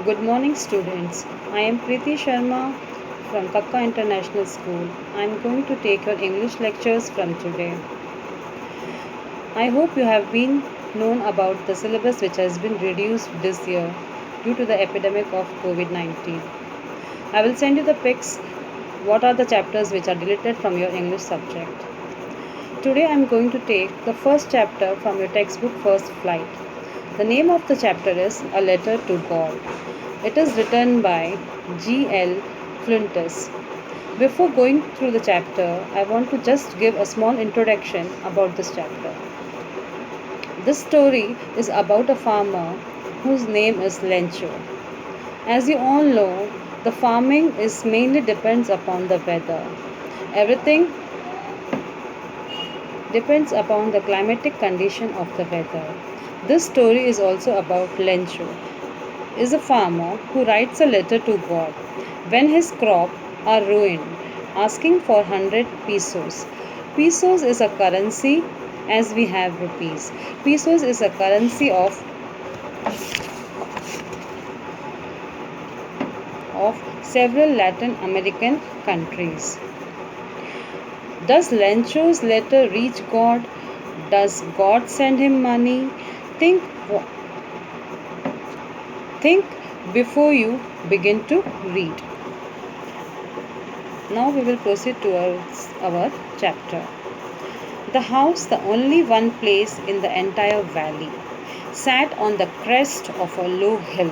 Good morning, students. I am Preeti Sharma from Kakka International School. I am going to take your English lectures from today. I hope you have been known about the syllabus which has been reduced this year due to the epidemic of COVID-19. I will send you the pics. What are the chapters which are deleted from your English subject? Today I am going to take the first chapter from your textbook First Flight. The name of the chapter is A Letter to God. It is written by G.L. Fluntus. Before going through the chapter, I want to just give a small introduction about this chapter. This story is about a farmer whose name is Lencho. As you all know, the farming is mainly depends upon the weather. Everything depends upon the climatic condition of the weather. This story is also about Lencho, is a farmer who writes a letter to God when his crop are ruined, asking for 100 pesos. Pesos is a currency as we have rupees. Pesos is a currency of several Latin American countries. Does Lencho's letter reach God? Does God send him money? Think think before you begin to read. Now we will proceed towards our chapter. The house, the only one place in the entire valley, sat on the crest of a low hill.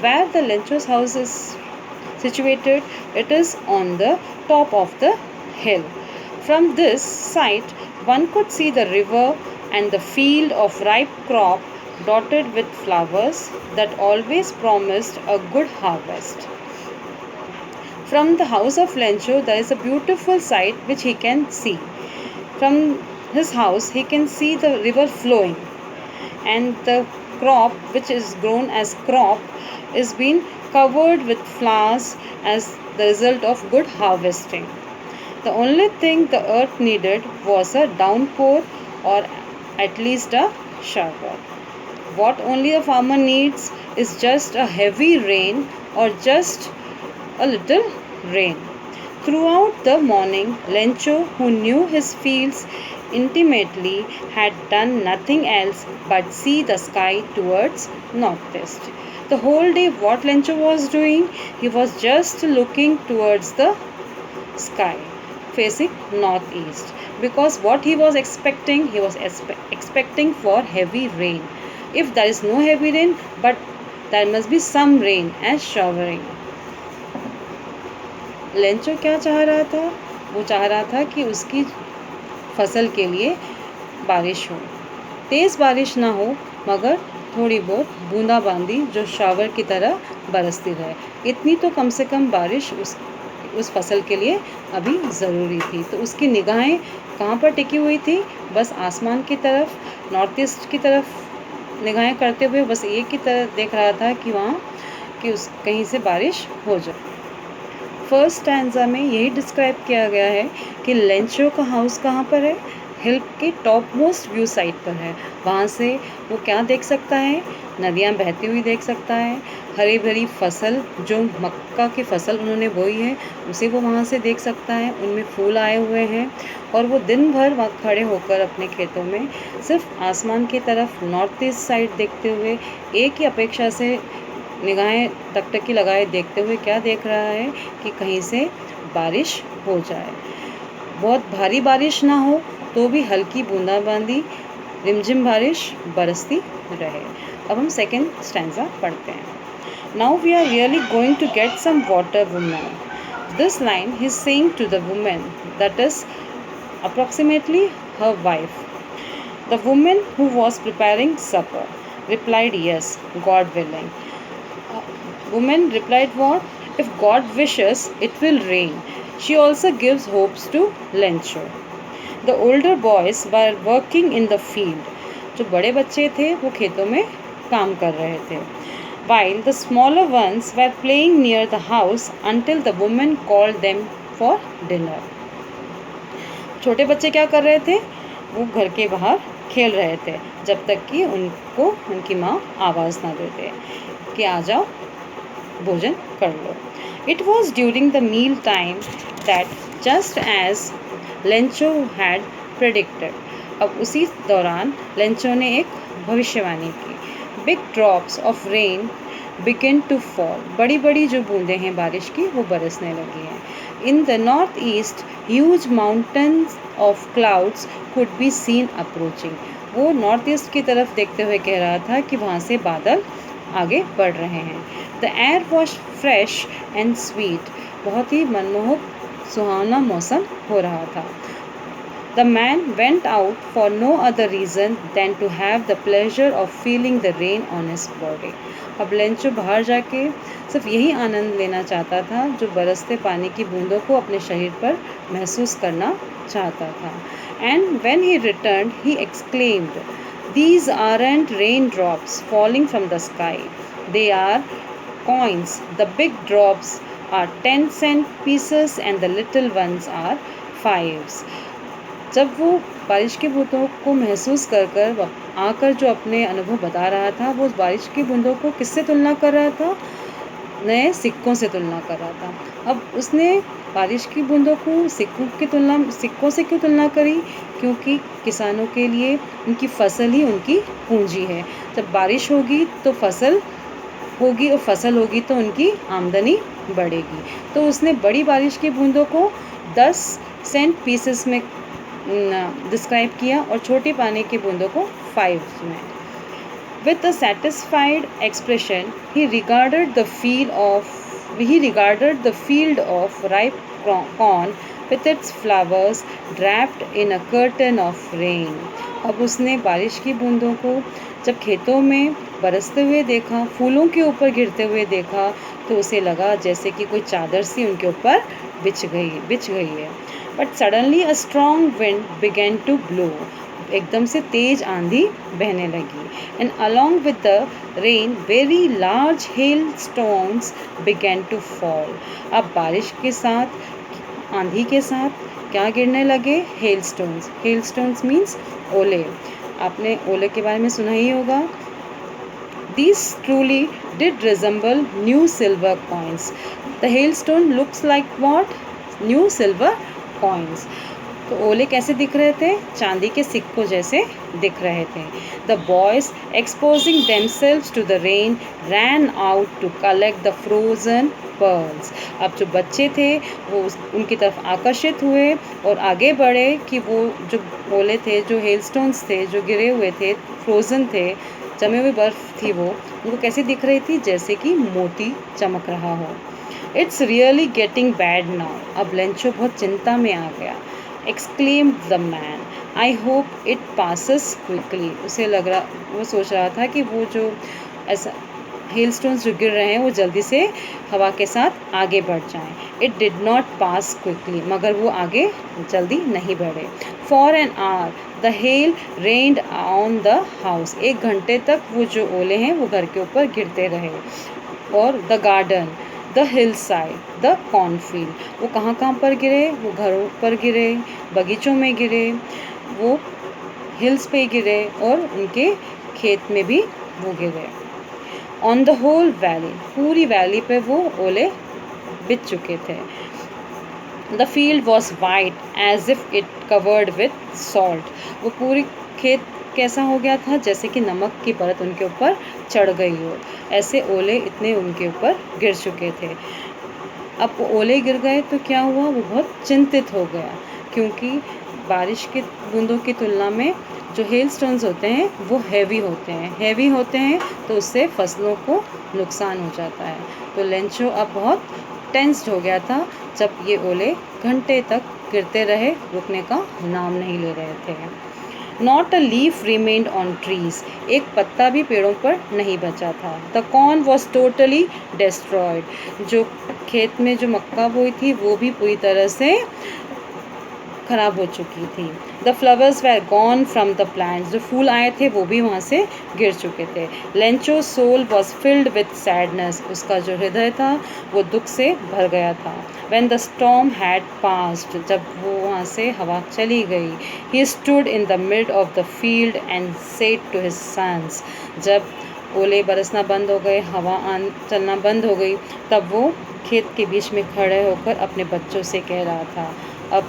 Where the Lencho's house is situated, it is on the top of the hill. From this site, one could see the river and the field of ripe crop dotted with flowers that always promised a good harvest. From the house of Lencho, there is a beautiful sight which he can see. From his house, he can see the river flowing, and the crop, which is grown as crop, is being covered with flowers as the result of good harvesting. The only thing the earth needed was a downpour or at least a shower. What only a farmer needs is just a heavy rain or just a little rain. Throughout the morning, Lencho, who knew his fields intimately, had done nothing else but see the sky towards northeast. The whole day, what Lencho was doing, he was just looking towards the sky, facing northeast. Because what he was expecting for heavy rain. If there is no heavy rain, but there must be some rain as showering. Lencho क्या चाह रहा था? वो चाह रहा था कि उसकी फसल के लिए बारिश हो, तेज़ बारिश ना हो मगर थोड़ी बहुत बूंदाबांदी जो शावर की तरह बरसती रहे, इतनी तो कम से कम बारिश उस फसल के लिए अभी ज़रूरी थी। तो उसकी निगाहें कहाँ पर टिकी हुई थी? बस आसमान की तरफ, नॉर्थ ईस्ट की तरफ निगाहें करते हुए बस एक की तरफ देख रहा था कि वहाँ कि उस कहीं से बारिश हो जाए। फर्स्ट स्टैंजा में यही डिस्क्राइब किया गया है कि लेंचो का हाउस कहाँ पर है? हिल के टॉप मोस्ट व्यू साइड पर है। वहाँ से वो क्या देख सकता है? नदियाँ बहती हुई देख सकता है, हरी भरी फसल जो मक्का की फसल उन्होंने बोई है उसे वो वहाँ से देख सकता है, उनमें फूल आए हुए हैं और वो दिन भर वहाँ खड़े होकर अपने खेतों में सिर्फ आसमान की तरफ नॉर्थ ईस्ट साइड देखते हुए एक ही अपेक्षा से निगाहें टकटकी लगाए देखते हुए क्या देख रहा है कि कहीं से बारिश हो जाए। बहुत भारी बारिश ना हो तो भी हल्की बूंदाबांदी रिमझिम बारिश बरसती रहे। अब हम सेकेंड स्टैंजा पढ़ते हैं। Now we are really going to get some water women. This line he is saying to the women that is approximately her wife. The woman who was preparing supper replied, "Yes, God willing." Woman replied, "What? If God wishes, it will rain." She also gives hopes to Lencho. The older boys were working in the field. जो बड़े बच्चे थे वो खेतों में काम कर रहे थे. While the smaller ones were playing near the house until the woman called them for dinner. छोटे बच्चे क्या कर रहे थे? वो घर के बाहर खेल रहे थे जब तक कि उनको उनकी माँ आवाज़ ना देते कि आ जाओ भोजन कर लो। It was during the meal time that just as Lencho had predicted, अब उसी दौरान लेंचो ने एक भविष्यवाणी की। Big drops of rain begin to fall, बड़ी बड़ी जो बूंदें हैं बारिश की वो बरसने लगी हैं। In the north east huge mountains of clouds could be seen approaching, वो नॉर्थ ईस्ट की तरफ देखते हुए कह रहा था कि वहाँ से बादल आगे बढ़ रहे हैं। The air was fresh and sweet, बहुत ही मनमोहक सुहावना मौसम हो रहा था। The man went out for no other reason than to have the pleasure of feeling the rain on his body. अब लेंचो बाहर जाके सिर्फ यही आनंद लेना चाहता था जो बरसते पानी की बूंदों को अपने शरीर पर महसूस करना चाहता था। And when he returned, he exclaimed, "These aren't raindrops falling from the sky. They are coins. The big drops are 10-cent pieces and the little ones are fives." जब वो बारिश की बूंदों को महसूस कर कर आकर जो अपने अनुभव बता रहा था, वो उस बारिश की बूंदों को किससे तुलना कर रहा था? नए सिक्कों से तुलना कर रहा था। अब उसने बारिश की बूंदों को सिक्कों से क्यों तुलना करी? क्योंकि किसानों के लिए उनकी फसल ही उनकी पूंजी है। जब बारिश होगी तो फसल होगी और फसल होगी तो उनकी आमदनी बढ़ेगी। तो उसने बड़ी बारिश की बूंदों को 10 सेंट पीसेस में डिस्क्राइब किया और छोटी पानी की बूंदों को 5 में। With a satisfied expression, he regarded the field of ripe corn with its flowers draped in a curtain of rain. अब उसने बारिश की बूंदों को जब खेतों में बरसते हुए देखा, फूलों के ऊपर गिरते हुए देखा, तो उसे लगा जैसे कि कोई चादर सी उनके ऊपर बिछ गई है। But suddenly a strong wind began to blow. एकदम से तेज आंधी बहने लगी। And along with the rain, very large hailstones began to fall. अब बारिश के साथ आंधी के साथ क्या गिरने लगे? hailstones. hailstones means ओले। आपने ओले के बारे में सुना ही होगा। These truly did resemble new silver coins. The hailstone looks like what? New silver coins. तो ओले कैसे दिख रहे थे? चांदी के सिक्कों जैसे दिख रहे थे। The boys, exposing themselves to the rain, ran out to collect the frozen pearls. अब जो बच्चे थे वो उनकी तरफ आकर्षित हुए और आगे बढ़े कि वो जो ओले थे, जो हेलस्टोन्स थे, जो गिरे हुए थे, फ्रोज़न थे, जमे हुए बर्फ़ थी, वो उनको कैसे दिख रही थी? जैसे कि मोती चमक रहा हो। It's really getting bad now. अब लेंचो बहुत चिंता में आ गया। Exclaimed the man, I hope it passes quickly. उसे लग रहा, वो सोच रहा था कि वो जो ऐसा हेलस्टोन्स जो गिर रहे हैं वो जल्दी से हवा के साथ आगे बढ़ जाएं। It did not pass quickly, मगर वो आगे जल्दी नहीं बढ़े। For an hour the hail rained on the house. 1 घंटे तक वो जो ओले हैं वो घर के ऊपर गिरते रहे। और the garden, the hill side, the cornfield, वो कहाँ कहाँ पर गिरे? वो घरों पर गिरे, बगीचों में गिरे, वो हिल्स पे गिरे और उनके खेत में भी वो गिरे। ऑन द होल वैली, पूरी वैली पे वो ओले बिछ चुके थे। The field was white as if it covered with salt, वो पूरी खेत कैसा हो गया था? जैसे कि नमक की परत उनके ऊपर चढ़ गई हो, ऐसे ओले इतने उनके ऊपर गिर चुके थे। अब वो ओले गिर गए तो क्या हुआ? वो बहुत चिंतित हो गया, क्योंकि बारिश के बूंदों की तुलना में जो हेलस्टोन्स होते हैं वो हैवी होते हैं तो उससे फसलों को नुकसान हो जाता है। तो लेंचो अब बहुत टेंस्ड हो गया था जब ये ओले घंटे तक गिरते रहे, रुकने का नाम नहीं ले रहे थे। Not a leaf remained on trees. एक पत्ता भी पेड़ों पर नहीं बचा था। The corn was totally destroyed. जो खेत में जो मक्का बोई थी वो भी पूरी तरह से ख़राब हो चुकी थी। The flowers were gone from the plants, जो फूल आए थे वो भी वहाँ से गिर चुके थे। Lencho soul was filled with sadness, उसका जो हृदय था वो दुख से भर गया था। When the storm had passed, जब वो वहाँ से हवा चली गई, he stood in the mid of the field and said to his sons, जब ओले बरसना बंद हो गए, हवा चलना बंद हो गई, तब वो खेत के बीच में खड़े होकर अपने बच्चों से कह रहा था, A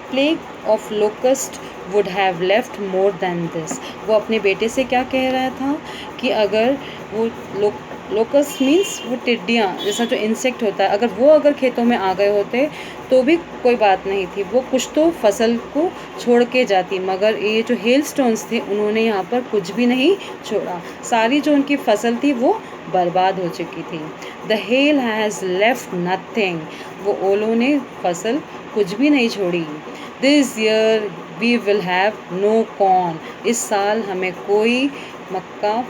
plague of locust would have left more than this. वो अपने बेटे से क्या कह रहा था कि अगर वो लोकस्ट मीन्स वो टिड्डियाँ, जैसा जो इंसेक्ट होता है, अगर खेतों में आ गए होते तो भी कोई बात नहीं थी, वो कुछ तो फसल को छोड़ के जाती, मगर ये जो हेल स्टोन्स थे उन्होंने यहाँ पर कुछ भी नहीं छोड़ा, सारी जो उनकी फसल थी वो बर्बाद हो चुकी थी। The hail has left nothing, वो ओलों ने फसल कुछ भी नहीं छोड़ी। This year we will have no corn, इस साल हमें कोई मक्का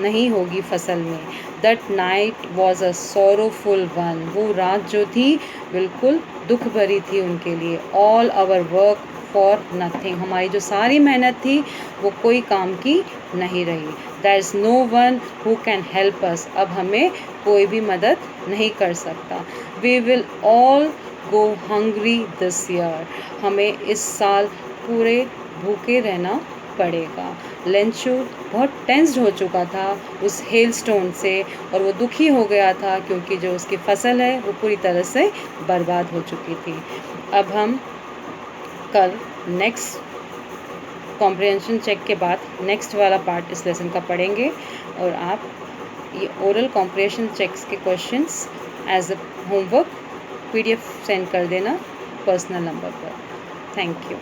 नहीं होगी फसल में। That night was a sorrowful one, वो रात जो थी बिल्कुल दुख भरी थी उनके लिए। All our work for nothing, हमारी जो सारी मेहनत थी वो कोई काम की नहीं रही। There is no one who can help us, अब हमें कोई भी मदद नहीं कर सकता। We will all go hungry this year, हमें इस साल पूरे भूखे रहना पड़ेगा। लेंचो बहुत टेंस्ड हो चुका था उस हेल स्टोन से, और वो दुखी हो गया था क्योंकि जो उसकी फसल है वो पूरी तरह से बर्बाद हो चुकी थी। अब हम कल नेक्स्ट कॉम्प्रिहेंशन चेक के बाद नेक्स्ट वाला पार्ट इस लेसन का पढ़ेंगे, और आप ये ओरल कॉम्प्रिहेंशन चेक्स के questions as a homework PDF send कर देना पर्सनल नंबर पर। Thank you.